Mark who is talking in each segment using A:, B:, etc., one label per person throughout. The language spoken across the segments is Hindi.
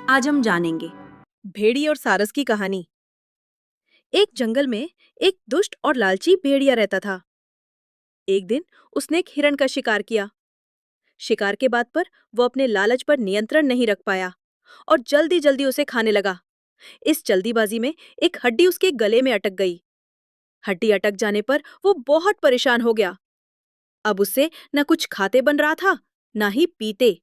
A: आज हम जानेंगे।
B: भेड़िया और सारस की कहानी। एक जंगल में एक दुष्ट और लालची भेड़िया रहता था। एक दिन उसने एक हिरण का शिकार किया। शिकार के बाद पर वो अपने लालच पर नियंत्रण नहीं रख पाया और जल्दी जल्दी उसे खाने लगा। इस जल्दीबाजी में एक हड्डी उसके गले में अटक गई। हड्डी अटक जाने पर वो बहुत परेशान हो गया। अब उससे न कुछ खाते बन रहा था, न ही पीते।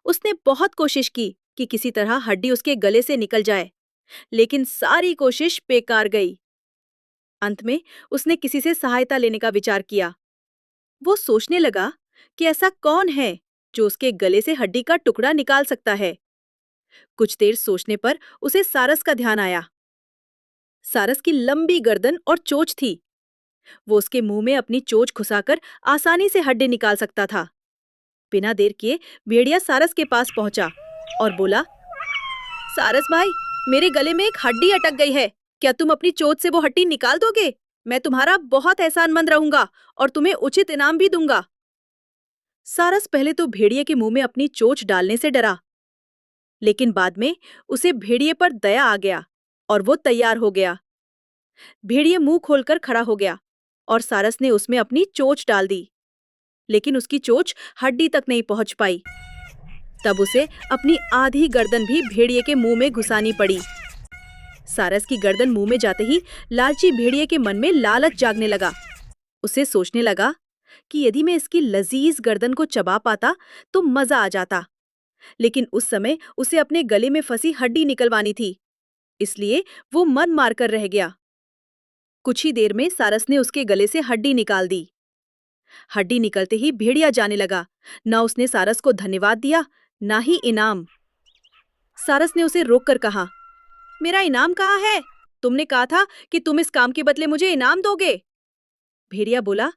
B: उसने बहुत कोशिश की कि किसी तरह हड्डी उसके गले से निकल जाए, लेकिन सारी कोशिश बेकार गई। अंत में उसने किसी से सहायता लेने का विचार किया। वो सोचने लगा कि ऐसा कौन है जो उसके गले से हड्डी का टुकड़ा निकाल सकता है। कुछ देर सोचने पर उसे सारस का ध्यान आया। सारस की लंबी गर्दन और चोंच थी। वो उसके मुंह में अपनी चोंच घुसाकर आसानी से हड्डी निकाल सकता था। बिना देर किए भेड़िया सारस के पास पहुंचा और बोला, सारस भाई, मेरे गले में एक हड्डी अटक गई है। क्या तुम अपनी चोंच से वो हड्डी निकाल दोगे? मैं तुम्हारा बहुत एहसानमंद रहूंगा और तुम्हें उचित इनाम भी दूंगा। सारस पहले तो भेड़िए के मुंह में अपनी चोंच डालने से डरा, लेकिन बाद में उसे भेड़िए पर दया आ गया और वो तैयार हो गया। भेड़िए मुंह खोलकर खड़ा हो गया और सारस ने उसमें अपनी चोंच डाल दी, लेकिन उसकी चोंच हड्डी तक नहीं पहुंच पाई। तब उसे अपनी आधी गर्दन भी भेड़िए के मुंह में घुसानी पड़ी। सारस की गर्दन मुंह में जाते ही लालची भेड़िए के मन में लालच जागने लगा। उसे सोचने लगा कि यदि मैं इसकी लजीज गर्दन को चबा पाता तो मजा आ जाता, लेकिन उस समय उसे अपने गले में फंसी हड्डी निकलवानी थी, इसलिए वो मन मारकर रह गया। कुछ ही देर में सारस ने उसके गले से हड्डी निकाल दी। हड्डी निकलते ही भेड़िया जाने लगा। न उसने सारस को धन्यवाद दिया, न ही इनाम। सारस ने उसे रोककर कहा, मेरा इनाम कहाँ है? तुमने कहा था कि तुम इस काम के बदले मुझे इनाम दोगे। भेड़िया बोला,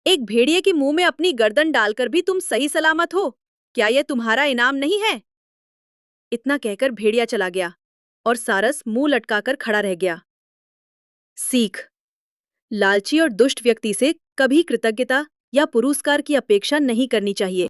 B: एक भेड़िए के मुंह में अपनी गर्दन डालकर भी तुम सही सलामत हो। क्या यह तुम्हारा इनाम नहीं है? इतना कहकर भेड़िया चला गया और सारस मुंह लटकाकर खड़ा रह गया। सीख: लालची और दुष्ट व्यक्ति से कभी कृतज्ञता या पुरस्कार की अपेक्षा नहीं करनी चाहिए।